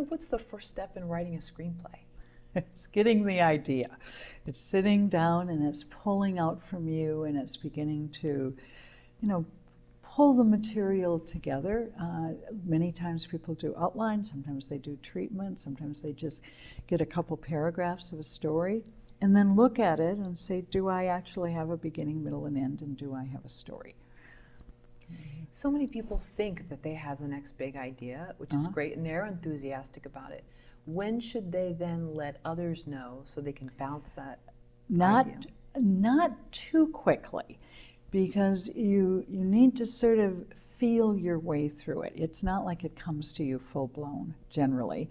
what's the first step in writing a screenplay? It's getting the idea. It's sitting down and it's pulling out from you, and it's beginning to, pull the material together. Many times people do outlines, sometimes they do treatment, sometimes they just get a couple paragraphs of a story, and then look at it and say, do I actually have a beginning, middle, and end, and do I have a story? So many people think that they have the next big idea, which is great, and they're enthusiastic about it. When should they then let others know so they can bounce that idea? Not too quickly, because you need to sort of feel your way through it. It's not like it comes to you full blown generally.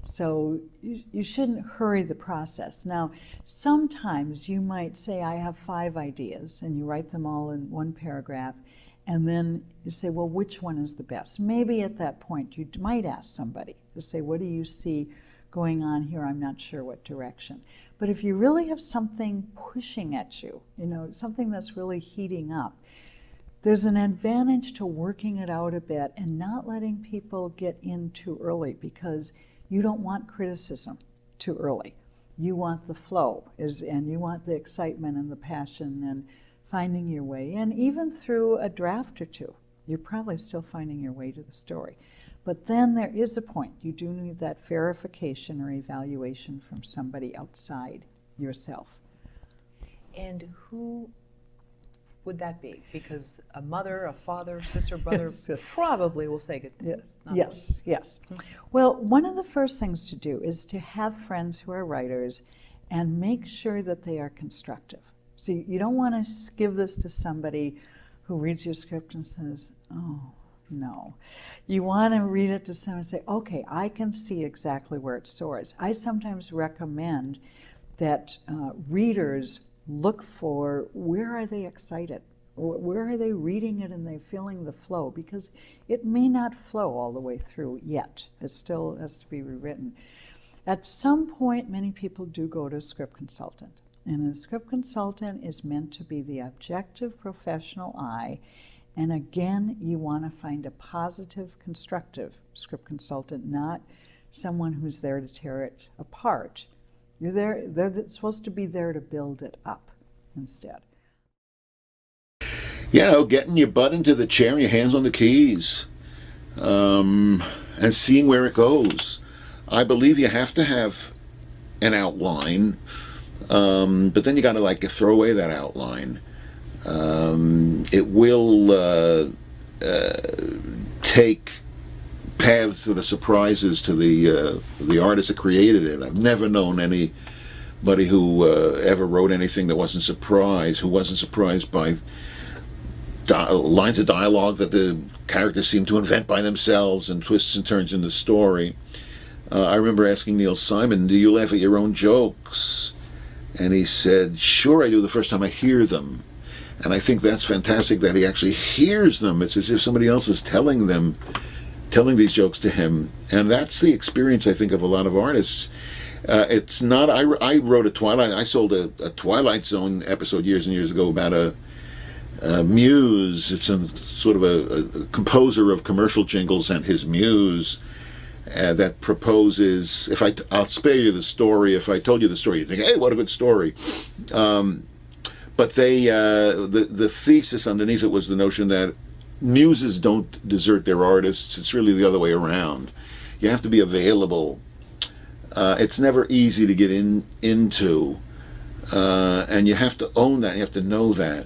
So you shouldn't hurry the process. Now, sometimes you might say, I have 5 ideas, and you write them all in one paragraph, and then you say, well, which one is the best? Maybe at that point you might ask somebody to say, what do you see going on here? I'm not sure what direction. But if you really have something pushing at you, something that's really heating up, there's an advantage to working it out a bit and not letting people get in too early, because you don't want criticism too early. You want the flow, and you want the excitement and the passion and finding your way. And even through a draft or two, you're probably still finding your way to the story. But then there is a point. You do need that verification or evaluation from somebody outside yourself. And who would that be? Because a mother, a father, sister, brother probably will say good things. Yes. Well, one of the first things to do is to have friends who are writers and make sure that they are constructive. So you don't want to give this to somebody who reads your script and says, oh, no. You want to read it to someone and say, okay, I can see exactly where it soars. I sometimes recommend that readers look for, where are they excited? Where are they reading it and they're feeling the flow? Because it may not flow all the way through yet. It still has to be rewritten. At some point, many people do go to a script consultant. And a script consultant is meant to be the objective professional eye. And again, you want to find a positive, constructive script consultant, not someone who's there to tear it apart. They're supposed to be there to build it up instead. Getting your butt into the chair and your hands on the keys, and seeing where it goes. I believe you have to have an outline, but then you got to throw away that outline. It will take paths that are surprises to the artist that created it. I've never known anybody who ever wrote anything that wasn't surprised by lines of dialogue that the characters seem to invent by themselves, and twists and turns in the story. I remember asking Neil Simon, do you laugh at your own jokes? And he said, sure I do, the first time I hear them. And I think that's fantastic that he actually hears them. It's as if somebody else is telling these jokes to him. And that's the experience, I think, of a lot of artists. It's not, I wrote I sold a Twilight Zone episode years and years ago about a muse. It's sort of a composer of commercial jingles and his muse that proposes, I'll spare you the story. If I told you the story, you'd think, hey, what a good story. But the thesis underneath it was the notion that muses don't desert their artists. It's really the other way around. You have to be available. It's never easy to get into, and you have to own that. You have to know that.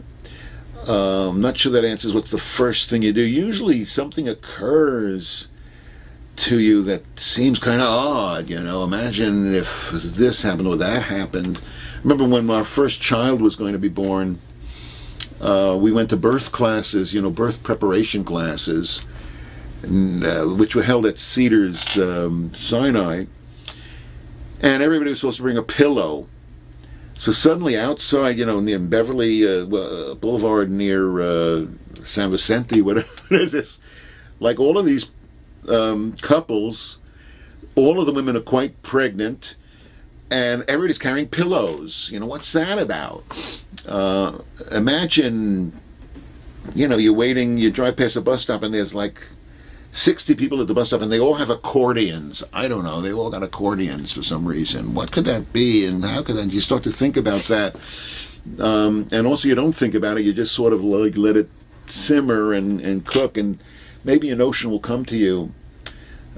I'm not sure that answers what's the first thing you do. Usually something occurs to you that seems kind of odd. Imagine if this happened or that happened. Remember when our first child was going to be born, we went to birth classes, birth preparation classes, which were held at Cedars Sinai, and everybody was supposed to bring a pillow. So suddenly outside, near Beverly Boulevard near San Vicente, whatever it is, it's like all of these couples, all of the women are quite pregnant, and everybody's carrying pillows. What's that about? Imagine, you're waiting, you drive past a bus stop and there's 60 people at the bus stop, and they all have accordions. I don't know. They all got accordions for some reason. What could that be, and how could that? You start to think about that, and also you don't think about it. You just sort of like let it simmer and cook, and maybe a notion will come to you,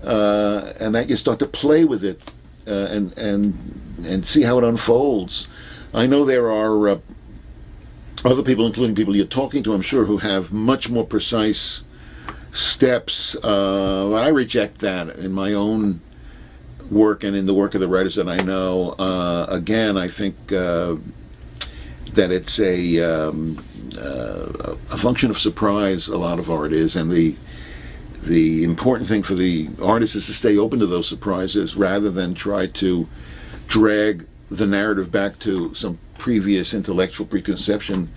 and that you start to play with it, and see how it unfolds. I know there are other people, including people you're talking to, I'm sure, who have much more precise steps. I reject that in my own work and in the work of the writers that I know. Again, I think that it's a function of surprise. A lot of art is, and the important thing for the artist is to stay open to those surprises rather than try to drag the narrative back to some previous intellectual preconception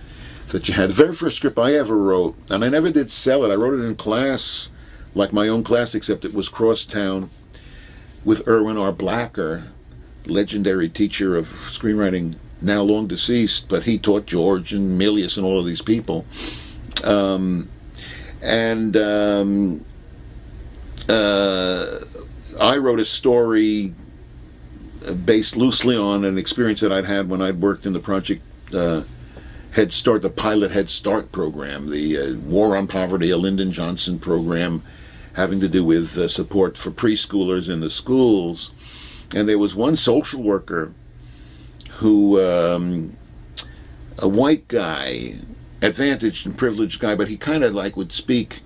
that you had. The very first script I ever wrote, and I never did sell it, I wrote it in class, like my own class, except it was Crosstown, with Irwin R. Blacker, legendary teacher of screenwriting, now long deceased, but he taught George and Milius and all of these people. I wrote a story based loosely on an experience that I'd had when I'd worked in the Project Head Start, the pilot Head Start program, the War on Poverty, a Lyndon Johnson program having to do with support for preschoolers in the schools. And there was one social worker who, a white guy, advantaged and privileged guy, but he kind of like would speak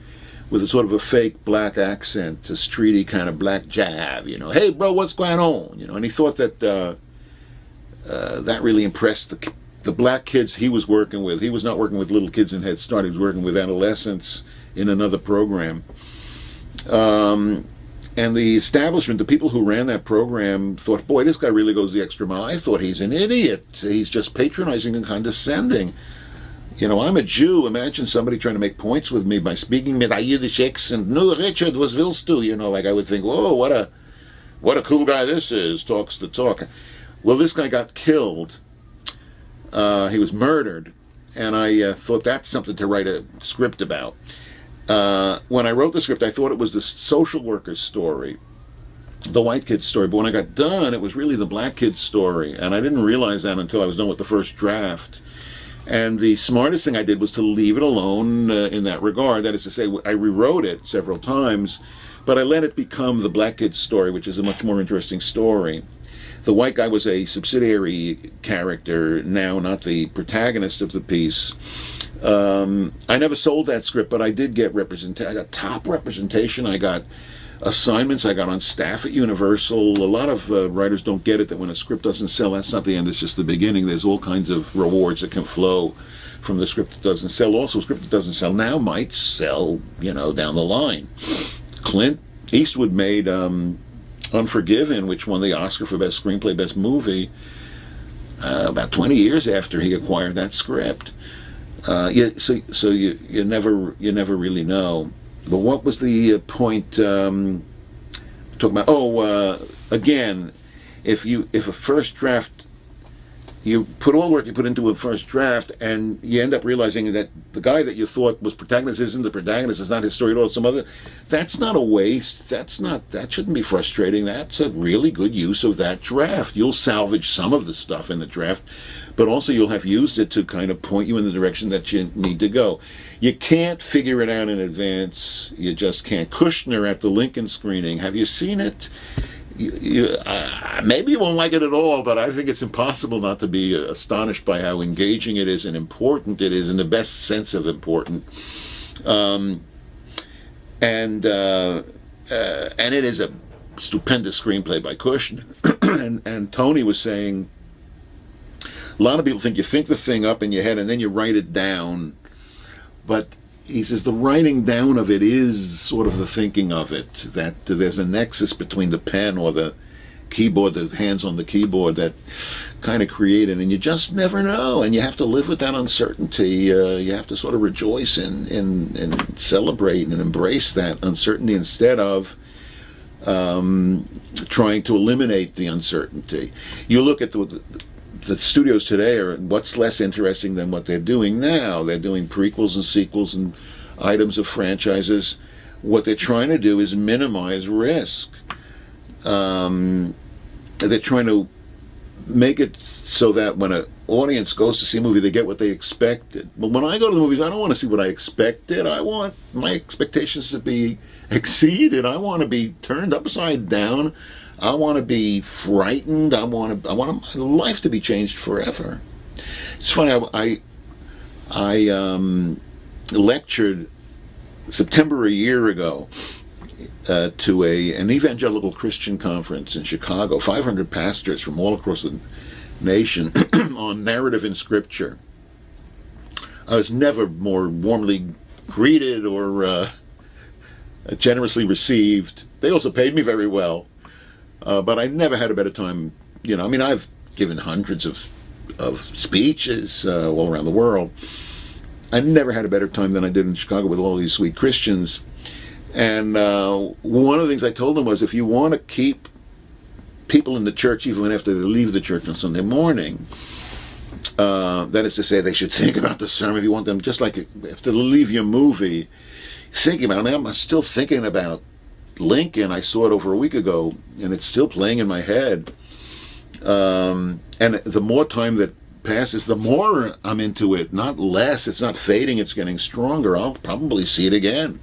with a sort of a fake black accent, a streety kind of black jab, hey bro, what's going on? And he thought that that really impressed the black kids he was working with. He was not working with little kids in Head Start, he was working with adolescents in another program. And the establishment, the people who ran that program thought, boy, this guy really goes the extra mile. I thought he's an idiot. He's just patronizing and condescending. I'm a Jew. Imagine somebody trying to make points with me by speaking mit a Yiddish accent. No, Richard, was willst du? Like I would think, whoa, what a cool guy this is, talks the talk. Well, this guy got killed. He was murdered. And I thought that's something to write a script about. When I wrote the script, I thought it was the social worker's story, the white kid's story. But when I got done, it was really the black kid's story. And I didn't realize that until I was done with the first draft. And the smartest thing I did was to leave it alone in that regard. That is to say, I rewrote it several times, but I let it become the black kid's story, which is a much more interesting story. The white guy was a subsidiary character, now not the protagonist of the piece. I never sold that script, but I did get I got top representation. I got assignments. I got on staff at Universal. A lot of writers don't get it, that when a script doesn't sell, that's not the end, it's just the beginning. There's all kinds of rewards that can flow from the script that doesn't sell. Also, a script that doesn't sell now might sell, down the line. Clint Eastwood made Unforgiven, which won the Oscar for Best Screenplay, Best Movie, about 20 years after he acquired that script. So you never really know. But what was the point talking about? Again, if a first draft, you put all the work you put into a first draft, and you end up realizing that the guy that you thought was protagonist isn't the protagonist, is not his story at all, some other. That's not a waste. That shouldn't be frustrating. That's a really good use of that draft. You'll salvage some of the stuff in the draft, but also you'll have used it to kind of point you in the direction that you need to go. You can't figure it out in advance. You just can't. Kushner at the Lincoln screening, have you seen it? Maybe you won't like it at all, but I think it's impossible not to be astonished by how engaging it is and important it is, in the best sense of important. And it is a stupendous screenplay by Kushner. and Tony was saying, a lot of people think you think the thing up in your head and then you write it down. But he says the writing down of it is sort of the thinking of it, that there's a nexus between the pen or the keyboard, the hands on the keyboard, that kind of create it, and you just never know, and you have to live with that uncertainty. You have to sort of rejoice and celebrate and embrace that uncertainty instead of trying to eliminate the uncertainty. You look at the studios today, are what's less interesting than what they're doing now. They're doing prequels and sequels and items of franchises. what they're trying to do is minimize risk. They're trying to make it so that when an audience goes to see a movie, they get what they expected. But when I go to the movies, I don't want to see what I expected. I want my expectations to be exceeded. I want to be turned upside down. I want to be frightened. I want my life to be changed forever. It's funny. I lectured September a year ago to an evangelical Christian conference in Chicago, 500 pastors from all across the nation on narrative in Scripture. I was never more warmly greeted or generously received. They also paid me very well, but I never had a better time. I've given hundreds of speeches all around the world. I never had a better time than I did in Chicago with all these sweet Christians. And one of the things I told them was, if you want to keep people in the church even after they leave the church on Sunday morning, that is to say, they should think about the sermon. If you want them, just like after they leave your movie, thinking about it. I'm still thinking about Lincoln. I saw it over a week ago, and it's still playing in my head. And the more time that passes, the more I'm into it, not less. It's not fading, it's getting stronger. I'll probably see it again.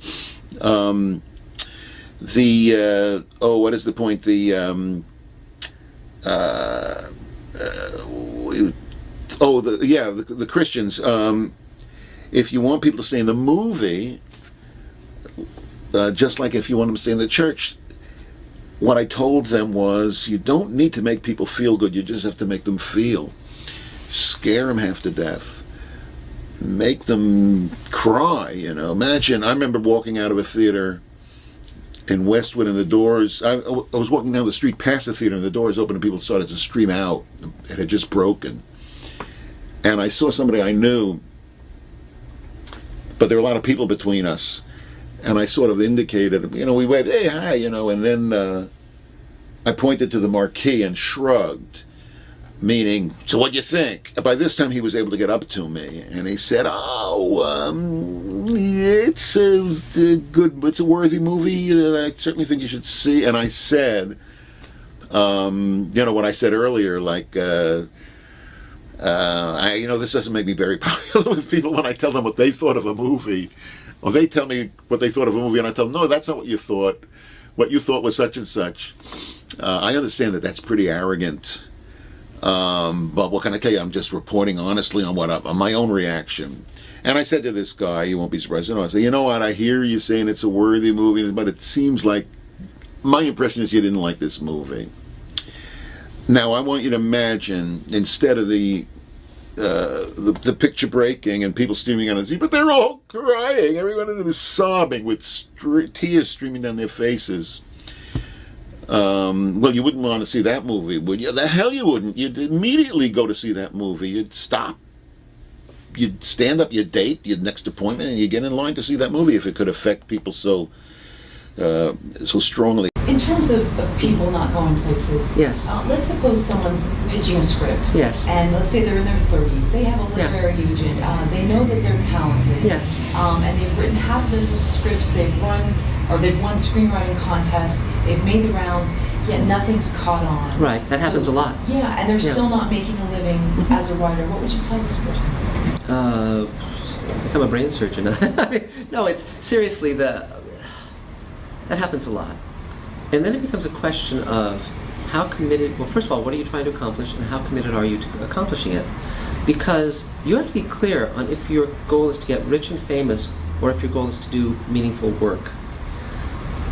What is the point? The Christians. If you want people to stay in the movie, just like if you want them to stay in the church, what I told them was, you don't need to make people feel good, you just have to make them feel. Scare them half to death. Make them cry, Imagine, I remember walking out of a theater in Westwood, and the doors, I was walking down the street past the theater, and the doors opened and people started to scream out. It had just broken. And I saw somebody I knew, but there were a lot of people between us. And I sort of indicated, we waved, hey, hi, and then I pointed to the marquee and shrugged, meaning, so what'd you think? By this time he was able to get up to me, and he said, it's a worthy movie, I certainly think you should see. And I said, what I said earlier, like, this doesn't make me very popular with people when I tell them what they thought of a movie. Or they tell me what they thought of a movie, and I tell them, no, that's not what you thought. What you thought was such and such. I understand that that's pretty arrogant. But what can I tell you? I'm just reporting honestly on on my own reaction. And I said to this guy, you won't be surprised to know, I said, you know what, I hear you saying it's a worthy movie, but it seems like, my impression is you didn't like this movie. Now, I want you to imagine, instead of the picture breaking and people streaming on the TV, but they're all crying. Everyone in them is sobbing with tears streaming down their faces. Well, you wouldn't want to see that movie, would you? The hell you wouldn't. You'd immediately go to see that movie. You'd stop. You'd stand up your date, your next appointment, and you get in line to see that movie if it could affect people so strongly. In terms of people not going places, yes. Let's suppose someone's pitching a script. Yes. And let's say they're in their 30s. They have a literary agent. They know that they're talented. Yes. And they've written half a dozen scripts. They've won screenwriting contests. They've made the rounds. Yet nothing's caught on. Right. That happens a lot. Yeah, and they're still not making a living as a writer. What would you tell this person? Become a brain surgeon. I mean, no, it's seriously that happens a lot. And then it becomes a question of how committed, well, first of all, what are you trying to accomplish, and how committed are you to accomplishing it? Because you have to be clear on if your goal is to get rich and famous, or if your goal is to do meaningful work.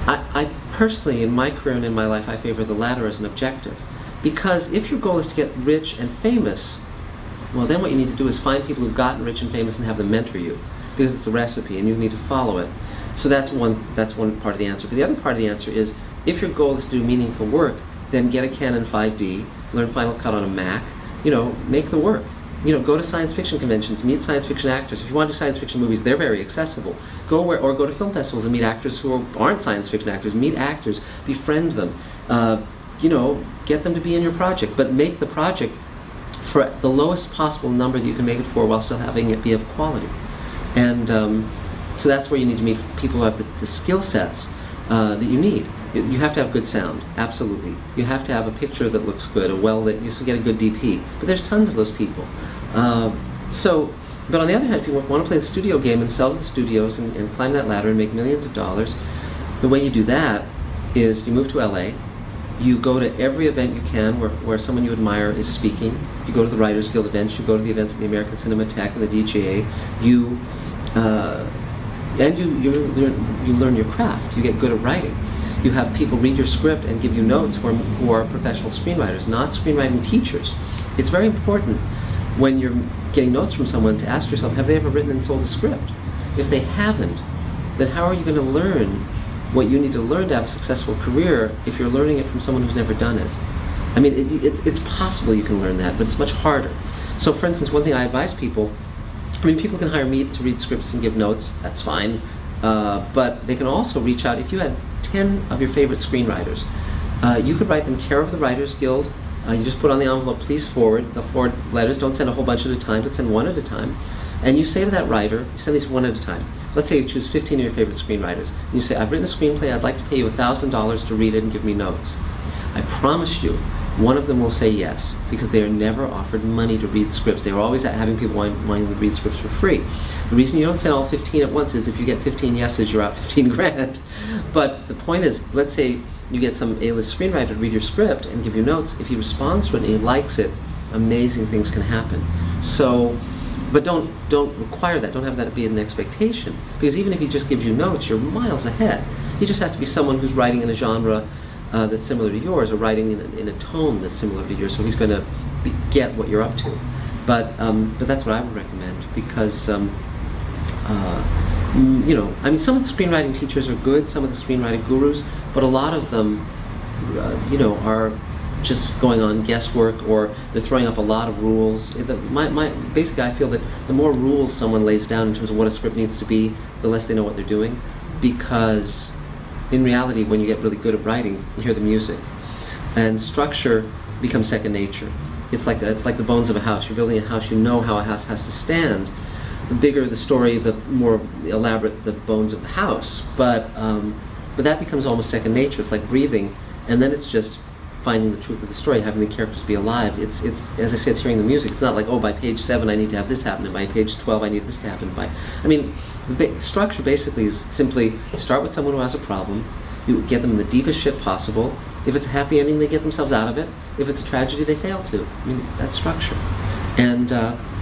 I personally, in my career and in my life, I favor the latter as an objective. Because if your goal is to get rich and famous, well, then what you need to do is find people who've gotten rich and famous and have them mentor you, because it's a recipe and you need to follow it. So that's one part of the answer. But the other part of the answer is, if your goal is to do meaningful work, then get a Canon 5D, learn Final Cut on a Mac, make the work. Go to science fiction conventions, meet science fiction actors. If you want to do science fiction movies, they're very accessible. Go to film festivals and meet actors who aren't science fiction actors. Meet actors, befriend them, get them to be in your project, but make the project for the lowest possible number that you can make it for while still having it be of quality. And So that's where you need to meet people who have the skill sets that you need. You have to have good sound, absolutely. You have to have a picture that looks good, you still get a good DP. But there's tons of those people. But on the other hand, if you want to play the studio game and sell to the studios and climb that ladder and make millions of dollars, the way you do that is you move to LA, you go to every event you can where someone you admire is speaking. You go to the Writers Guild events, you go to the events of the American Cinematheque and the DGA, you learn your craft, you get good at writing. You have people read your script and give you notes who are professional screenwriters, not screenwriting teachers. It's very important when you're getting notes from someone to ask yourself, have they ever written and sold a script? If they haven't, then how are you going to learn what you need to learn to have a successful career if you're learning it from someone who's never done it? I mean, it's possible you can learn that, but it's much harder. So for instance, one thing I advise people, I mean, people can hire me to read scripts and give notes, that's fine, but they can also reach out. If you had 10 of your favorite screenwriters, you could write them care of the Writers Guild. You just put on the envelope, please forward. They'll forward letters, don't send a whole bunch at a time, but send one at a time. And you say to that writer, you send these one at a time. Let's say you choose 15 of your favorite screenwriters. And you say, I've written a screenplay, I'd like to pay you $1,000 to read it and give me notes. I promise you, one of them will say yes, because they are never offered money to read scripts. They are always having people wanting to read scripts for free. The reason you don't send all 15 at once is if you get 15 yeses, you're out 15 grand. But the point is, let's say you get some A-list screenwriter to read your script and give you notes. If he responds to it and he likes it, amazing things can happen. So, but don't require that. Don't have that be an expectation. Because even if he just gives you notes, you're miles ahead. He just has to be someone who's writing in a genre that's similar to yours, or writing in a tone that's similar to yours. So he's going to get what you're up to. But that's what I would recommend, because you know, I mean, some of the screenwriting teachers are good, some of the screenwriting gurus, but a lot of them, you know, are just going on guesswork, or they're throwing up a lot of rules. Basically, I feel that the more rules someone lays down in terms of what a script needs to be, the less they know what they're doing. Because in reality, when you get really good at writing, you hear the music, and structure becomes second nature. It's like the bones of a house. You're building a house, you know how a house has to stand. The bigger the story, the more elaborate the bones of the house. But that becomes almost second nature. It's like breathing, and then it's just finding the truth of the story, having the characters be alive. It's as I said, it's hearing the music. It's not like, oh, by page 7 I need to have this happen, and by page 12 I need this to happen. I mean, the structure basically is simply you start with someone who has a problem, you get them in the deepest shit possible. If it's a happy ending, they get themselves out of it. If it's a tragedy, they fail to. I mean, that's structure. And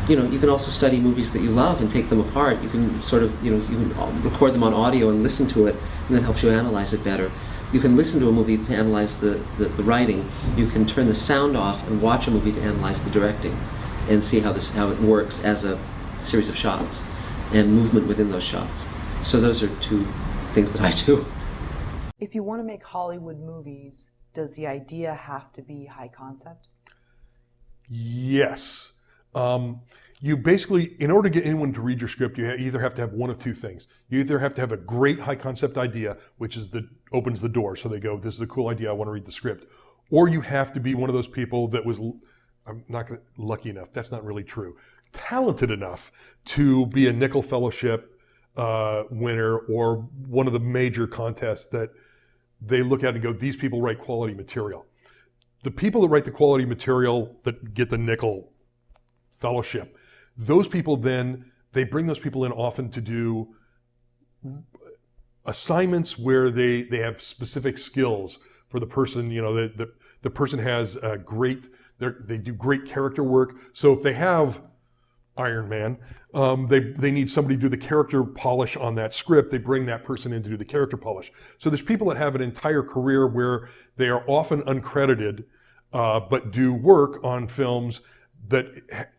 you know, you can also study movies that you love and take them apart. You can sort of, you know, you can record them on audio and listen to it, and that helps you analyze it better. You can listen to a movie to analyze the writing. You can turn the sound off and watch a movie to analyze the directing, and see how it works as a series of shots and movement within those shots. So those are two things that I do. If you want to make Hollywood movies, does the idea have to be high concept? Yes. You basically, in order to get anyone to read your script, you either have to have one of two things. You either have to have a great high concept idea, which is opens the door, so they go, this is a cool idea, I want to read the script. Or you have to be one of those people that was, I'm not going to, lucky enough, that's not really true, talented enough to be a Nickel Fellowship winner, or one of the major contests that they look at and go, these people write quality material. The people that write the quality material that get the Nickel Fellowship, those people then, they bring those people in often to do assignments where they have specific skills for the person. You know, the person has they do great character work. So if they have Iron Man, they need somebody to do the character polish on that script. They bring that person in to do the character polish. So there's people that have an entire career where they are often uncredited, but do work on films that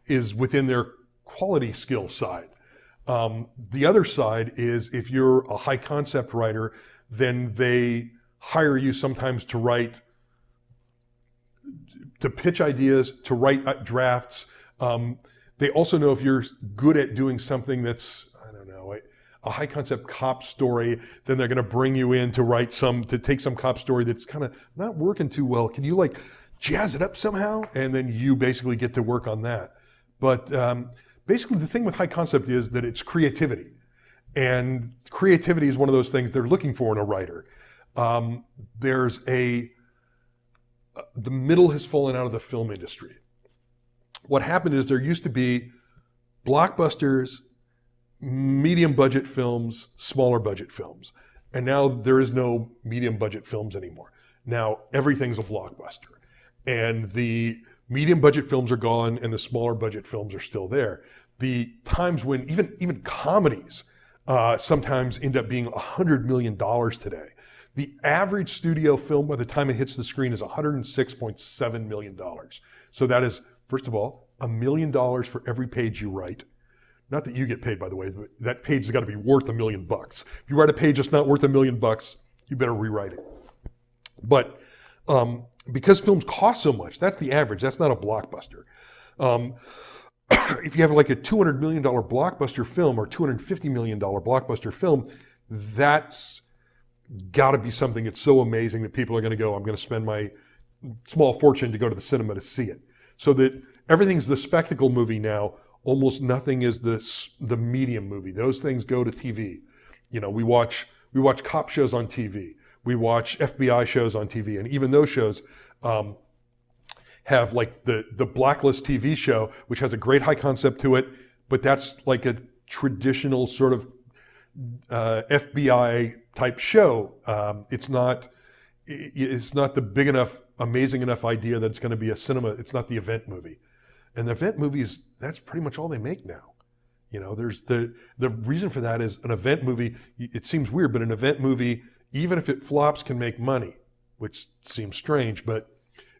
is within their quality skill side. The other side is if you're a high concept writer, then they hire you sometimes to pitch ideas, to write drafts. They also know if you're good at doing something that's, I don't know, a high concept cop story, then they're going to bring you in to take some cop story that's kind of not working too well. Can you like jazz it up somehow? And then you basically get to work on that. But basically the thing with high concept is that it's creativity. And creativity is one of those things they're looking for in a writer. The middle has fallen out of the film industry. What happened is there used to be blockbusters, medium budget films, smaller budget films. And now there is no medium budget films anymore. Now everything's a blockbuster. And the medium budget films are gone and the smaller budget films are still there. The times when even comedies sometimes end up being $100 million today. The average studio film by the time it hits the screen is $106.7 million. So that is, first of all, $1 million for every page you write. Not that you get paid, by the way, but that page has got to be worth $1 million. If you write a page that's not worth $1 million, you better rewrite it. But because films cost so much, that's the average. That's not a blockbuster. If you have like a $200 million blockbuster film or $250 million blockbuster film, that's got to be something that's so amazing that people are going to go, I'm going to spend my small fortune to go to the cinema to see it. So that everything's the spectacle movie now. Almost nothing is the medium movie. Those things go to TV. You know, we watch cop shows on TV. We watch FBI shows on TV, and even those shows have like the Blacklist TV show, which has a great high concept to it, but that's like a traditional sort of FBI type show. It's not the big enough, amazing enough idea that it's going to be a cinema. It's not the event movie, and the event movies, that's pretty much all they make now. You know, there's the reason for that is an event movie. It seems weird, but an event movie, even if it flops, can make money, which seems strange. But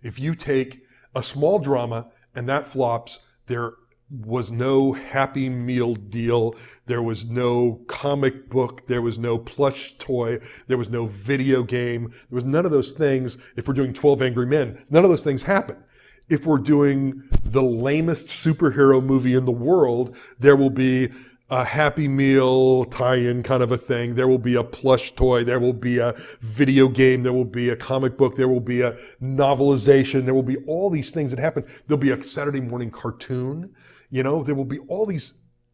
if you take a small drama and that flops, there was no Happy Meal deal, there was no comic book, there was no plush toy, there was no video game, there was none of those things. If we're doing 12 Angry Men, none of those things happen. If we're doing the lamest superhero movie in the world, there will be a Happy Meal tie-in kind of a thing. There will be a plush toy. There will be a video game. There will be a comic book. There will be a novelization. There will be all these things that happen. There'll be a Saturday morning cartoon. You know, there will be all these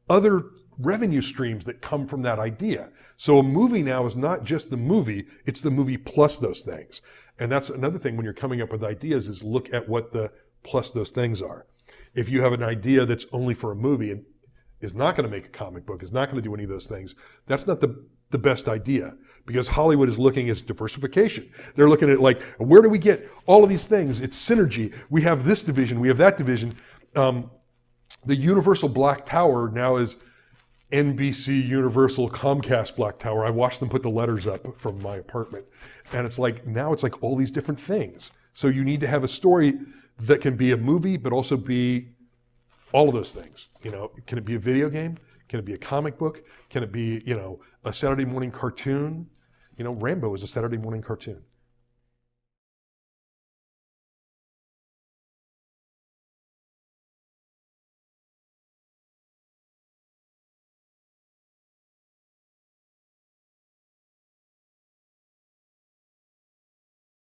other revenue streams that come from that idea. So a movie now is not just the movie, it's the movie plus those things. And that's another thing when you're coming up with ideas is look at what the plus those things are. If you have an idea that's only for a movie and is not going to make a comic book, is not going to do any of those things, that's not the best idea, because Hollywood is looking at diversification. They're looking at like, where do we get all of these things? It's synergy. We have this division, we have that division. The Universal Black Tower now is NBC Universal Comcast Black Tower. I watched them put the letters up from my apartment. And it's like, now it's like all these different things. So you need to have a story that can be a movie, but also be all of those things. You know, can it be a video game? Can it be a comic book? Can it be, you know, a Saturday morning cartoon? You know, Rambo is a Saturday morning cartoon.